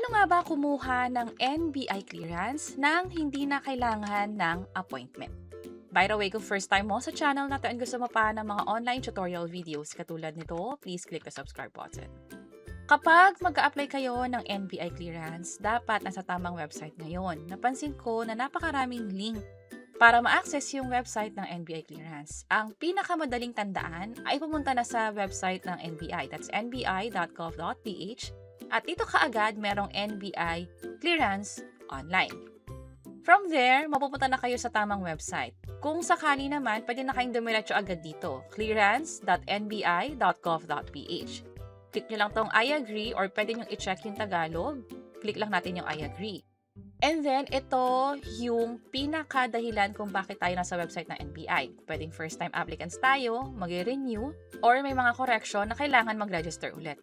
Paano nga ba kumuha ng NBI clearance nang hindi na kailangan ng appointment? By the way, kung first time mo sa channel na to and gusto mo pa ng mga online tutorial videos katulad nito, please click the subscribe button. Kapag mag-a-apply kayo ng NBI clearance, dapat nasa tamang website ngayon. Napansin ko na napakaraming link para ma-access yung website ng NBI clearance. Ang pinakamadaling tandaan ay pumunta na sa website ng NBI. That's nbi.gov.ph. At dito kaagad merong NBI clearance online. From there, mapupunta na kayo sa tamang website. Kung sakali naman, pwede na kayong dumiretso agad dito, clearance.nbi.gov.ph. Click nyo lang tong I agree or pwede nyo i-check yung Tagalog. Click lang natin yung I agree. And then, ito yung pinakadahilan kung bakit tayo nasa website ng NBI. Pwedeng first-time applicants tayo, mag-renew, or may mga correction na kailangan mag-register ulit.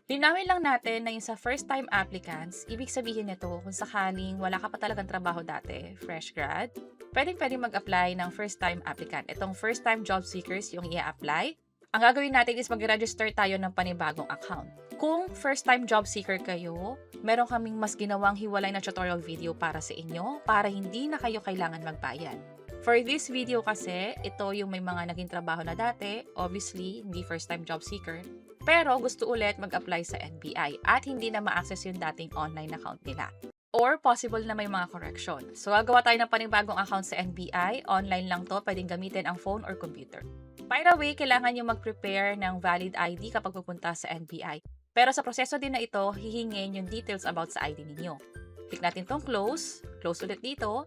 Linawin lang natin na yung sa first-time applicants, ibig sabihin nito kung sakaling wala ka pa talagang trabaho dati, fresh grad, pwedeng mag-apply ng first-time applicant. Itong first-time job seekers yung i-apply. Ang gagawin natin is mag-register tayo ng panibagong account. Kung first-time job seeker kayo, meron kaming mas ginawang hiwalay na tutorial video para sa inyo para hindi na kayo kailangan magbayad. For this video kasi, ito yung may mga naging trabaho na dati, obviously, hindi first-time job seeker, pero gusto ulit mag-apply sa NBI at hindi na ma-access yung dating online account nila. Or possible na may mga correction. So, gagawa tayo ng panibagong account sa NBI. Online lang to, pwedeng gamitin ang phone or computer. By the way, kailangan nyo mag-prepare ng valid ID kapag pupunta sa NBI. Pero sa proseso din na ito, hihingin yung details about sa ID ninyo. Click natin tong close. Close ulit dito.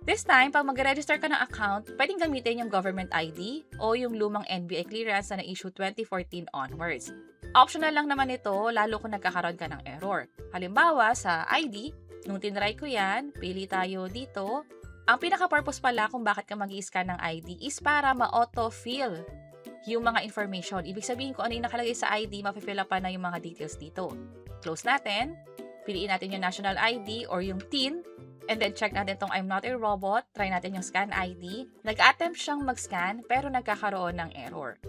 This time, pag mag-register ka ng account, pwedeng gamitin yung government ID o yung lumang NBI clearance na na-issue 2014 onwards. Optional lang naman ito, lalo kung nagkakaroon ka ng error. Halimbawa, sa ID, nung tinry ko yan, pili tayo dito. Ang pinaka-purpose pala kung bakit ka mag-i-scan ng ID is para ma-auto-fill yung mga information. Ibig sabihin kung ano yung nakalagay sa ID, mapifill up pa na yung mga details dito. Close natin. Piliin natin yung national ID or yung TIN. And then check natin tong I'm not a robot. Try natin yung scan ID. Nag-attempt siyang mag-scan pero nagkakaroon ng error.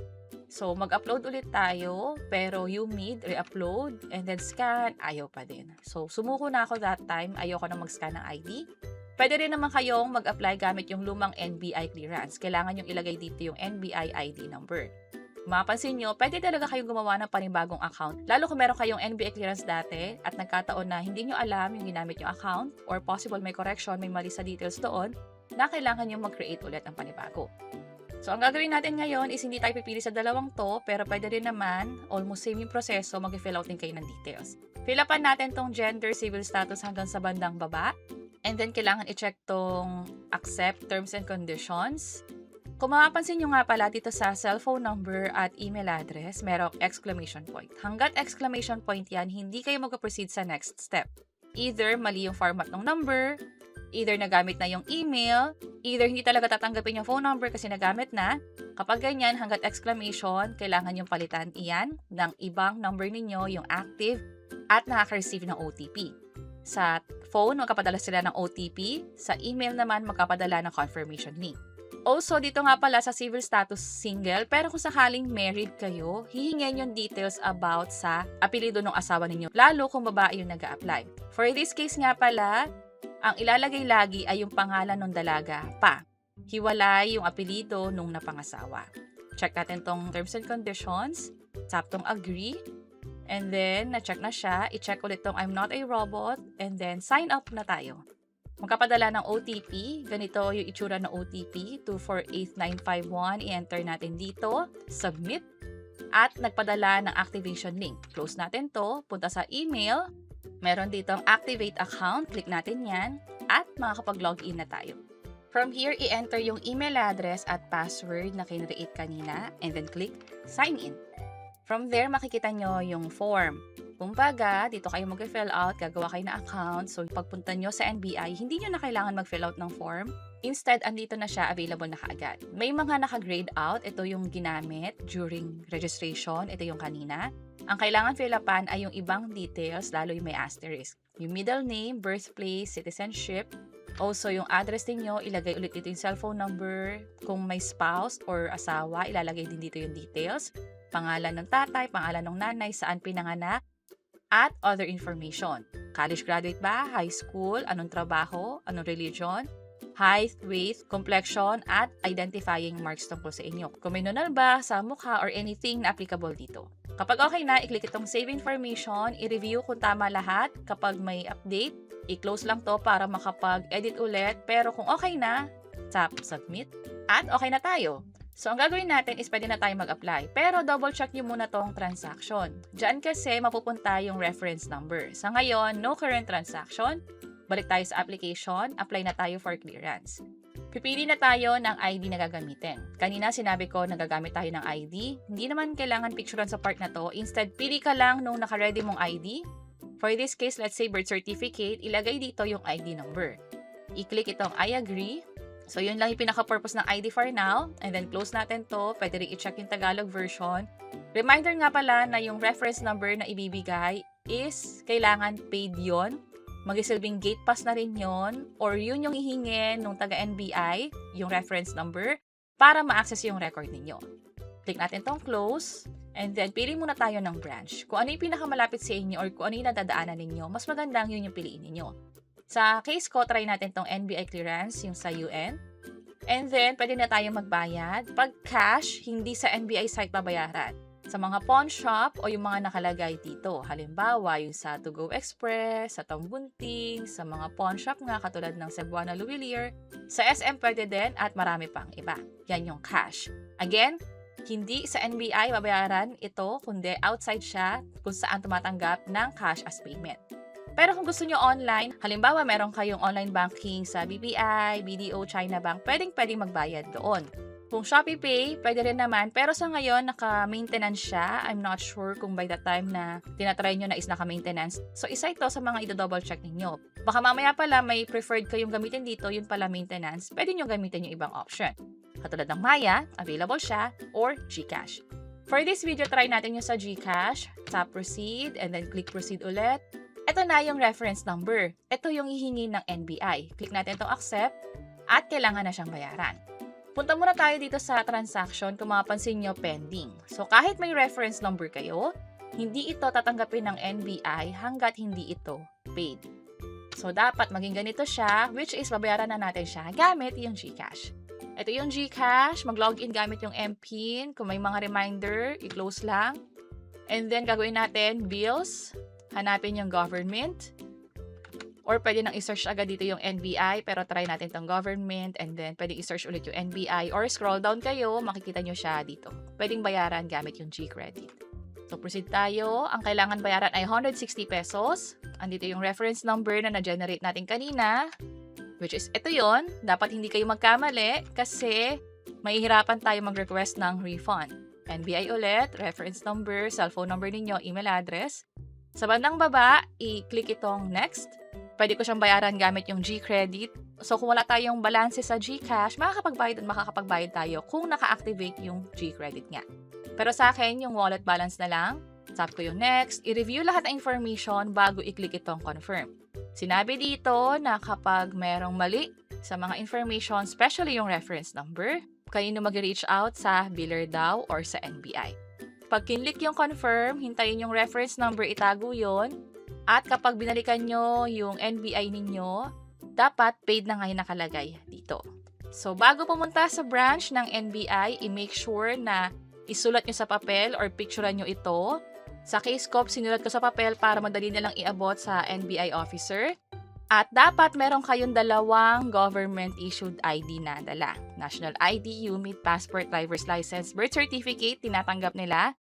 So, mag-upload ulit tayo, pero you need re-upload and then scan, ayaw pa din. So, sumuko na ako that time, ayoko na mag-scan ng ID. Pwede rin naman kayong mag-apply gamit yung lumang NBI clearance. Kailangan yung ilagay dito yung NBI ID number. Mapapansin nyo, pwede talaga kayong gumawa ng panibagong account, lalo kung meron kayong NBI clearance dati at nagkataon na hindi nyo alam yung ginamit yung account or possible may correction, may mali sa details doon, na kailangan nyo mag-create ulit ng panibago. So, ang gagawin natin ngayon is hindi tayo pipili sa dalawang to, pero pwede rin naman, almost same yung proseso, mag-fill out din kayo ng details. Fill upan natin tong gender, civil status hanggang sa bandang baba. And then, kailangan i-check tong accept terms and conditions. Kung mapapansin nyo nga pala dito sa cellphone number at email address, merong exclamation point. Hanggat exclamation point yan, hindi kayo mag-proceed sa next step. Either mali yung format ng number, either nagamit na yung email, either hindi talaga tatanggapin yung phone number kasi nagamit na. Kapag ganyan, hanggat exclamation, kailangan yung palitan iyan ng ibang number ninyo, yung active, at nakaka-receive ng OTP. Sa phone, magkapadala sila ng OTP. Sa email naman, magkapadala ng confirmation link. Also, dito nga pala sa civil status single, pero kung sakaling married kayo, hihingin yung details about sa apelido ng asawa ninyo, lalo kung babae yung nag-a-apply. For this case nga pala, ang ilalagay lagi ay yung pangalan ng dalaga pa. Hiwalay yung apelido nung napangasawa. Check natin tong terms and conditions. Tap tong agree. And then, na-check na siya. I-check ulit tong I'm not a robot. And then, sign up na tayo. Magkapadala ng OTP. Ganito yung itsura ng OTP. 248951. I-enter natin dito. Submit. At nagpadala ng activation link. Close natin to. Punta sa email. Meron dito ang activate account. Click natin yan. At makakapag-login na tayo. From here, i-enter yung email address at password na kinreate kanina. And then click sign in. From there, makikita nyo yung form. Kumbaga, dito kayo mag-fill out, gagawa kayo na account. So, pagpunta nyo sa NBI, hindi nyo na kailangan mag-fill out ng form. Instead, andito na siya, available na kaagad. May mga naka-grade out. Ito yung ginamit during registration. Ito yung kanina. Ang kailangan fill upan ay yung ibang details, lalo yung may asterisk. Yung middle name, birthplace, citizenship. Also, yung address niyo ilagay ulit dito yung cellphone number. Kung may spouse or asawa, ilalagay din dito yung details. Pangalan ng tatay, pangalan ng nanay, saan pinanganak. at other information. College graduate ba? High school? Anong trabaho? Anong religion? Height, weight, complexion, at identifying marks tungkol sa inyo. Kung may nunal ba sa mukha or anything na applicable dito. Kapag okay na, i-click itong Save Information, i-review kung tama lahat. Kapag may update, i-close lang to para makapag-edit ulit. Pero kung okay na, tap Submit. At okay na tayo. So, ang gagawin natin is pwede na tayo mag-apply. Pero double check nyo muna tong transaction. Diyan kasi mapupunta yung reference number. Sa ngayon, no current transaction. Balik tayo sa application, apply na tayo for clearance. Pipili na tayo ng ID na gagamitin. Kanina sinabi ko na gagamit tayo ng ID. Hindi naman kailangan picturean sa part na to. Instead, pili ka lang nung naka-ready mong ID. For this case, let's say birth certificate, ilagay dito yung ID number. I-click itong I agree. So, yun lang yung pinaka-purpose ng ID for now. And then, close natin to. Pwede rin i-check yung Tagalog version. Reminder nga pala na yung reference number na ibibigay is kailangan paid yon. Magisilbing gate pass na rin yon, or yun yung hihingin ng taga-NBI, yung reference number, para ma-access yung record ninyo. Click natin tong close, and then pili muna tayo ng branch. Kung ano yung pinakamalapit sa inyo or kung ano yung nadadaanan ninyo, mas magandang yun yung piliin ninyo. Sa case ko, try natin tong NBI clearance, yung sa UN. And then, pwede na tayo magbayad. Pag cash, hindi sa NBI site babayaran. Sa mga pawn shop o yung mga nakalagay dito. Halimbawa, yung sa To Go Express, sa Tambunting, sa mga pawn shop nga katulad ng Cebuana Luwilier. Sa SM pwede din at marami pang iba. Yan yung cash. Again, hindi sa NBI babayaran ito, kundi outside siya kung saan tumatanggap ng cash as payment. Pero kung gusto nyo online, halimbawa meron kayong online banking sa BPI, BDO, China Bank, pwedeng magbayad doon. Kung Shopee Pay, pwede rin naman. Pero sa ngayon, naka-maintenance siya. I'm not sure kung by the time na tinatry nyo na is naka-maintenance. So, isa ito sa mga ito-double check ninyo. Baka mamaya pala may preferred kayong gamitin dito, yun pala maintenance. Pwede nyo gamitin yung ibang option. Katulad ng Maya, available siya, or GCash. For this video, try natin yung sa GCash. Tap Proceed, and then click Proceed ulit. Ito na yung reference number. Ito yung hihingi ng NBI. Click natin itong Accept, at kailangan na siyang bayaran. Punta muna tayo dito sa transaction kung mapapansin nyo pending. So kahit may reference number kayo, hindi ito tatanggapin ng NBI hanggat hindi ito paid. So dapat maging ganito siya, which is babayaran na natin siya gamit yung GCash. Ito yung GCash, mag-login gamit yung MPIN. Kung may mga reminder, i-close lang. And then gagawin natin bills, hanapin yung government. Or pwede nang i-search agad dito yung NBI, pero try natin tong government, and then pwede i-search ulit yung NBI, or scroll down kayo, makikita nyo siya dito. Pwedeng bayaran gamit yung G-Credit. So, proceed tayo. Ang kailangan bayaran ay 160 pesos. Andito yung reference number na na-generate natin kanina, which is ito yon. Dapat hindi kayo magkamali kasi mahihirapan tayo mag-request ng refund. NBI ulit, reference number, cellphone number ninyo, email address. Sa bandang baba, i-click itong next. Pwede ko siyang bayaran gamit yung G-Credit. So, kung wala tayong balanse sa GCash, makakapagbayad tayo kung naka-activate yung G-Credit nga. Pero sa akin, yung wallet balance na lang. Tap ko yung next. I-review lahat ng information bago i-click itong confirm. Sinabi dito na kapag merong mali sa mga information, especially yung reference number, kayo na mag-reach out sa biller daw or sa NBI. Pag kinlik yung confirm, hintayin yung reference number, itago yon. At kapag binalikan nyo yung NBI ninyo, dapat paid na ngayon nakalagay dito. So, bago pumunta sa branch ng NBI, i-make sure na isulat nyo sa papel or picturean nyo ito. Sa case ko, sinulat ko sa papel para madali na lang iabot sa NBI officer. At dapat meron kayong dalawang government-issued ID na dala. National ID, UMID, passport, driver's license, birth certificate, tinatanggap nila.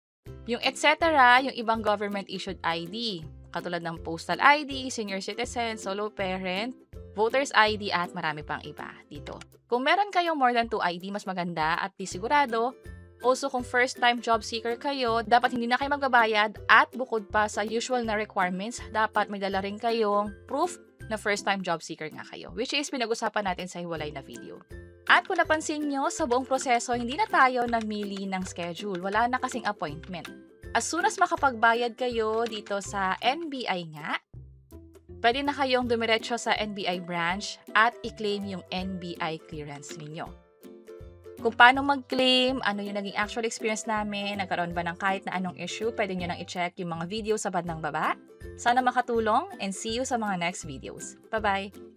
Yung etc., yung ibang government-issued ID. Katulad ng postal ID, senior citizen, solo parent, voter's ID, at marami pang iba dito. Kung meron kayong more than 2 ID, mas maganda at di sigurado. Also, kung first-time job seeker kayo, dapat hindi na kayo magbabayad at bukod pa sa usual na requirements, dapat may dala rin kayong proof na first-time job seeker nga kayo, which is pinag-usapan natin sa hiwalay na video. At kung napansin nyo, sa buong proseso, hindi na tayo namili ng schedule. Wala na kasing appointment. As soon as makapagbayad kayo dito sa NBI nga, pwede na kayong dumiretso sa NBI branch at i-claim yung NBI clearance ninyo. Kung paano mag-claim, ano yung naging actual experience namin, nagkaroon ba ng kahit na anong issue, pwede nyo nang i-check yung mga video sa bandang baba. Sana makatulong and see you sa mga next videos. Bye-bye!